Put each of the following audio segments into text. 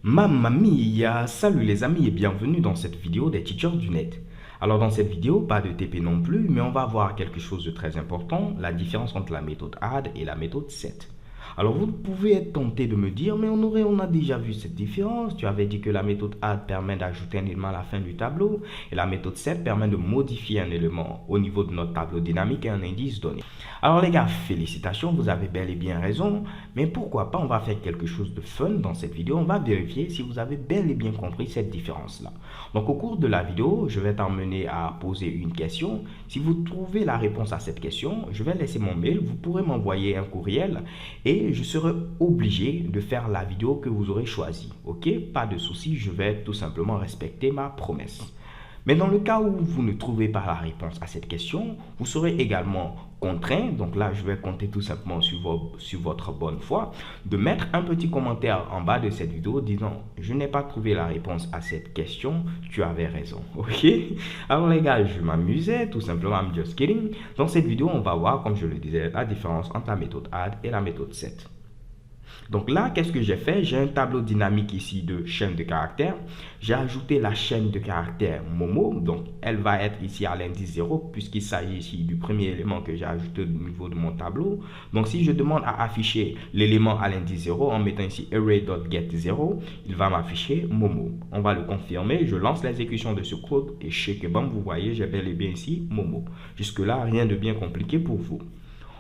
Mamma mia! Salut les amis et bienvenue dans cette vidéo des teachers du net. Alors dans cette vidéo, pas de TP non plus, mais on va voir quelque chose de très important, la différence entre la méthode add et la méthode set. Alors vous pouvez être tenté de me dire, mais on a déjà vu cette différence. Tu avais dit que la méthode add permet d'ajouter un élément à la fin du tableau et la méthode set permet de modifier un élément au niveau de notre tableau dynamique et un indice donné. Alors les gars, félicitations, vous avez bel et bien raison, mais pourquoi pas on va faire quelque chose de fun dans cette vidéo. On va vérifier si vous avez bel et bien compris cette différence-là. Donc au cours de la vidéo, je vais t'emmener à poser une question. Si vous trouvez la réponse à cette question, je vais laisser mon mail, vous pourrez m'envoyer un courriel et je serai obligé de faire la vidéo que vous aurez choisie. Ok, pas de souci, je vais tout simplement respecter ma promesse. Mais dans le cas où vous ne trouvez pas la réponse à cette question, vous serez également contraint, donc là je vais compter tout simplement sur votre bonne foi, de mettre un petit commentaire en bas de cette vidéo disant « Je n'ai pas trouvé la réponse à cette question, tu avais raison. » Ok? Alors les gars, je m'amusais, tout simplement, I'm just kidding. Dans cette vidéo, on va voir, comme je le disais, la différence entre la méthode add et la méthode set. Donc là, qu'est-ce que j'ai fait? J'ai un tableau dynamique ici de chaîne de caractères. J'ai ajouté la chaîne de caractères Momo. Donc, elle va être ici à l'indice 0 puisqu'il s'agit ici du premier élément que j'ai ajouté au niveau de mon tableau. Donc, si je demande à afficher l'élément à l'indice 0 en mettant ici array.get0, il va m'afficher Momo. On va le confirmer. Je lance l'exécution de ce code et chez Kebam, vous voyez, j'ai bel et bien ici Momo. Jusque-là, rien de bien compliqué pour vous.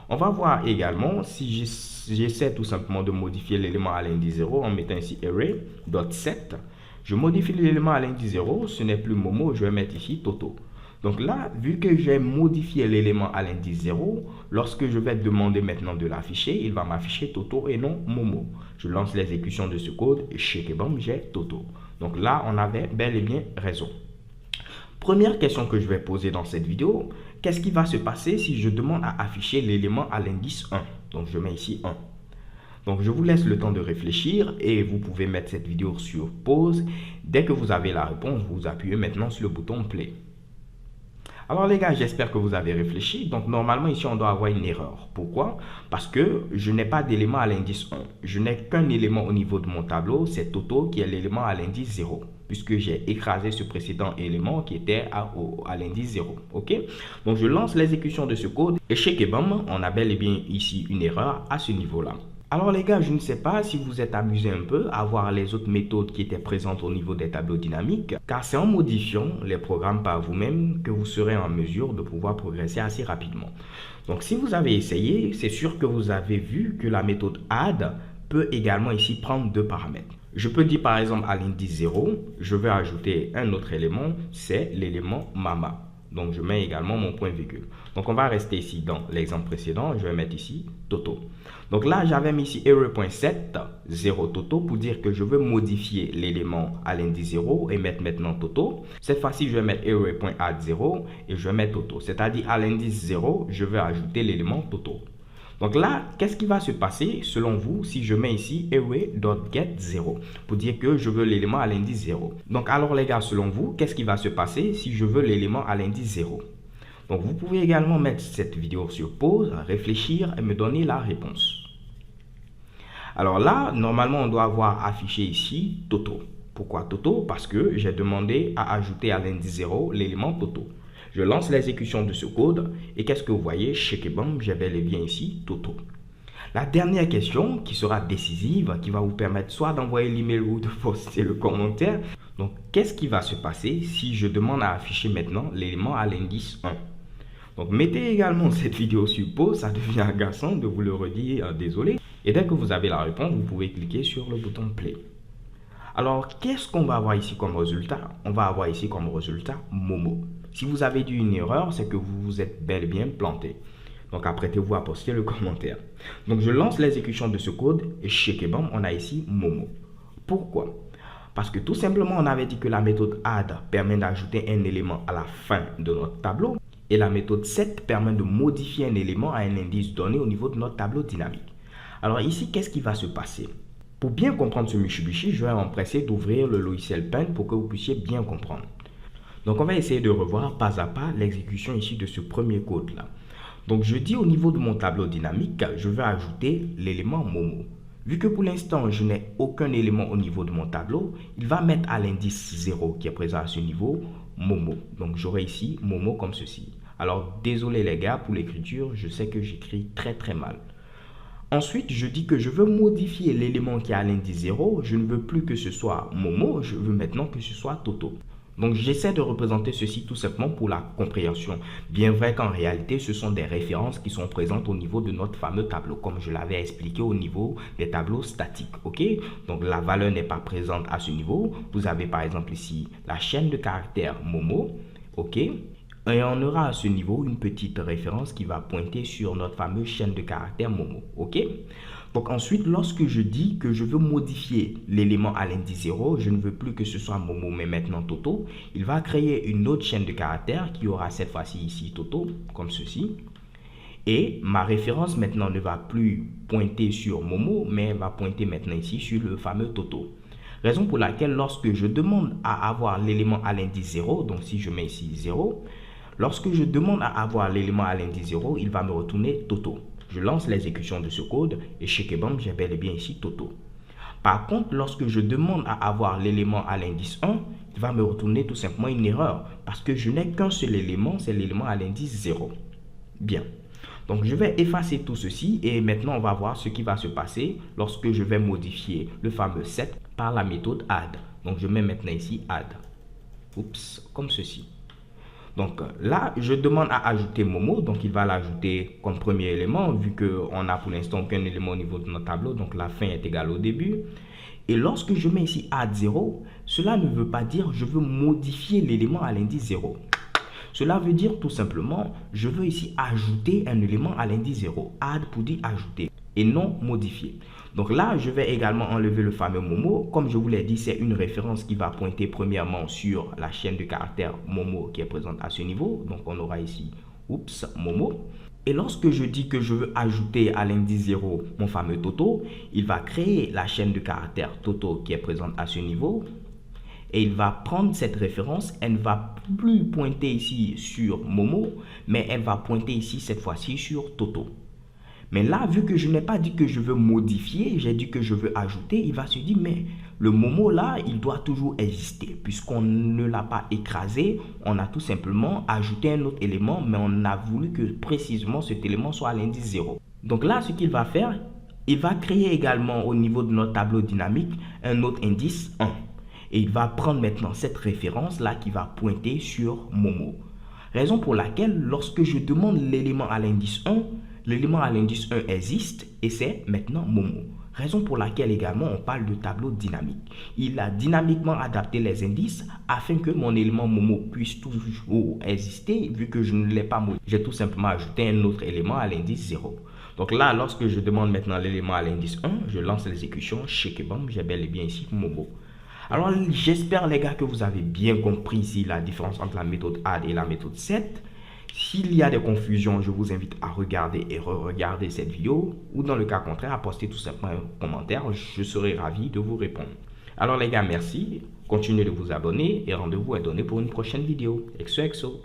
On va voir également si j'essaie tout simplement de modifier l'élément à l'indice 0 en mettant ici array.set. Je modifie l'élément à l'indice 0, ce n'est plus Momo, je vais mettre ici Toto. Donc là, vu que j'ai modifié l'élément à l'indice 0, lorsque je vais demander maintenant de l'afficher, il va m'afficher Toto et non Momo. Je lance l'exécution de ce code et chez Kebam, j'ai Toto. Donc là, on avait bel et bien raison. Première question que je vais poser dans cette vidéo, qu'est-ce qui va se passer si je demande à afficher l'élément à l'indice 1? Donc je mets ici 1. Donc je vous laisse le temps de réfléchir et vous pouvez mettre cette vidéo sur pause. Dès que vous avez la réponse, vous appuyez maintenant sur le bouton play. Alors les gars, j'espère que vous avez réfléchi. Donc normalement ici on doit avoir une erreur. Pourquoi? Parce que je n'ai pas d'élément à l'indice 1. Je n'ai qu'un élément au niveau de mon tableau, c'est Toto qui est l'élément à l'indice 0. Puisque j'ai écrasé ce précédent élément qui était à l'indice 0. Ok? Donc je lance l'exécution de ce code et chez Kebam, on a bel et bien ici une erreur à ce niveau-là. Alors les gars, je ne sais pas si vous êtes amusés un peu à voir les autres méthodes qui étaient présentes au niveau des tableaux dynamiques, car c'est en modifiant les programmes par vous-même que vous serez en mesure de pouvoir progresser assez rapidement. Donc si vous avez essayé, c'est sûr que vous avez vu que la méthode add peut également ici prendre deux paramètres. Je peux dire par exemple à l'indice 0, je vais ajouter un autre élément, c'est l'élément mama. Donc je mets également mon point virgule. Donc on va rester ici dans l'exemple précédent, je vais mettre ici Toto. Donc là j'avais mis ici array.set 0 Toto pour dire que je veux modifier l'élément à l'indice 0 et mettre maintenant Toto. Cette fois-ci je vais mettre array.add 0 et je vais mettre Toto. C'est-à-dire à l'indice 0, je vais ajouter l'élément Toto. Donc là, qu'est-ce qui va se passer selon vous si je mets ici array.get0 pour dire que je veux l'élément à l'indice 0. Donc alors les gars, selon vous, qu'est-ce qui va se passer si je veux l'élément à l'indice 0? Donc vous pouvez également mettre cette vidéo sur pause, réfléchir et me donner la réponse. Alors là, normalement, on doit avoir affiché ici Toto. Pourquoi Toto? Parce que j'ai demandé à ajouter à l'indice 0 l'élément Toto. Je lance l'exécution de ce code et qu'est-ce que vous voyez? Chez Kebam, j'ai bel et bien ici Toto. La dernière question qui sera décisive, qui va vous permettre soit d'envoyer l'email ou de poster le commentaire. Donc, qu'est-ce qui va se passer si je demande à afficher maintenant l'élément à l'indice 1? Donc, mettez également cette vidéo sur pause, ça devient agaçant de vous le redire, désolé. Et dès que vous avez la réponse, vous pouvez cliquer sur le bouton play. Alors, qu'est-ce qu'on va avoir ici comme résultat? On va avoir ici comme résultat Momo. Si vous avez dit une erreur, c'est que vous vous êtes bel et bien planté. Donc, apprêtez-vous à poster le commentaire. Donc, je lance l'exécution de ce code et chez Kebam, on a ici Momo. Pourquoi? Parce que tout simplement, on avait dit que la méthode add permet d'ajouter un élément à la fin de notre tableau et la méthode set permet de modifier un élément à un indice donné au niveau de notre tableau dynamique. Alors ici, qu'est-ce qui va se passer? Pour bien comprendre ce Mitsubishi, je vais m'empresser d'ouvrir le logiciel Paint pour que vous puissiez bien comprendre. Donc on va essayer de revoir pas à pas l'exécution ici de ce premier code là. Donc je dis au niveau de mon tableau dynamique, je vais ajouter l'élément Momo. Vu que pour l'instant je n'ai aucun élément au niveau de mon tableau, il va mettre à l'indice 0 qui est présent à ce niveau Momo. Donc j'aurai ici Momo comme ceci. Alors désolé les gars pour l'écriture, je sais que j'écris très mal. Ensuite, je dis que je veux modifier l'élément qui est à l'indice 0. Je ne veux plus que ce soit Momo, je veux maintenant que ce soit Toto. Donc, j'essaie de représenter ceci tout simplement pour la compréhension. Bien vrai qu'en réalité, ce sont des références qui sont présentes au niveau de notre fameux tableau, comme je l'avais expliqué au niveau des tableaux statiques. Ok? Donc, la valeur n'est pas présente à ce niveau. Vous avez par exemple ici la chaîne de caractères Momo. Ok? Et on aura à ce niveau une petite référence qui va pointer sur notre fameuse chaîne de caractères Momo. Ok? Donc ensuite, lorsque je dis que je veux modifier l'élément à l'indice 0, je ne veux plus que ce soit Momo, mais maintenant Toto, il va créer une autre chaîne de caractères qui aura cette fois-ci ici Toto, comme ceci. Et ma référence maintenant ne va plus pointer sur Momo, mais elle va pointer maintenant ici sur le fameux Toto. Raison pour laquelle lorsque je demande à avoir l'élément à l'indice 0, donc si je mets ici 0, lorsque je demande à avoir l'élément à l'indice 0, il va me retourner Toto. Je lance l'exécution de ce code et chez Kebam, j'ai bel et bien ici Toto. Par contre, lorsque je demande à avoir l'élément à l'indice 1, il va me retourner tout simplement une erreur parce que je n'ai qu'un seul élément, c'est l'élément à l'indice 0. Bien. Donc, je vais effacer tout ceci et maintenant, on va voir ce qui va se passer lorsque je vais modifier le fameux set par la méthode add. Donc, je mets maintenant ici add. Oups, comme ceci. Donc là, je demande à ajouter Momo, donc il va l'ajouter comme premier élément, vu qu'on n'a pour l'instant aucun élément au niveau de notre tableau, donc la fin est égale au début. Et lorsque je mets ici add 0, cela ne veut pas dire je veux modifier l'élément à l'indice 0. Cela veut dire tout simplement, je veux ici ajouter un élément à l'indice 0. Add pour dire ajouter et non modifier. Donc là, je vais également enlever le fameux Momo. Comme je vous l'ai dit, c'est une référence qui va pointer premièrement sur la chaîne de caractères Momo qui est présente à ce niveau. Donc on aura ici, oups, Momo. Et lorsque je dis que je veux ajouter à l'indice 0 mon fameux Toto, il va créer la chaîne de caractères Toto qui est présente à ce niveau. Et il va prendre cette référence, elle ne va plus pointer ici sur Momo, mais elle va pointer ici cette fois-ci sur Toto. Mais là, vu que je n'ai pas dit que je veux modifier, j'ai dit que je veux ajouter, il va se dire, mais le Momo là, il doit toujours exister. Puisqu'on ne l'a pas écrasé, on a tout simplement ajouté un autre élément, mais on a voulu que précisément cet élément soit à l'indice 0. Donc là, ce qu'il va faire, il va créer également au niveau de notre tableau dynamique un autre indice 1. Et il va prendre maintenant cette référence là qui va pointer sur Momo. Raison pour laquelle, lorsque je demande l'élément à l'indice 1, l'élément à l'indice 1 existe et c'est maintenant Momo. Raison pour laquelle également on parle de tableau dynamique. Il a dynamiquement adapté les indices afin que mon élément Momo puisse toujours exister vu que je ne l'ai pas modifié. J'ai tout simplement ajouté un autre élément à l'indice 0. Donc là, lorsque je demande maintenant l'élément à l'indice 1, je lance l'exécution, Shekebam, j'ai bel et bien ici Momo. Alors j'espère les gars que vous avez bien compris ici la différence entre la méthode add et la méthode set. S'il y a des confusions, je vous invite à regarder et re-regarder cette vidéo ou dans le cas contraire, à poster tout simplement un commentaire. Je serai ravi de vous répondre. Alors les gars, merci. Continuez de vous abonner et rendez-vous est donné pour une prochaine vidéo. XOXO.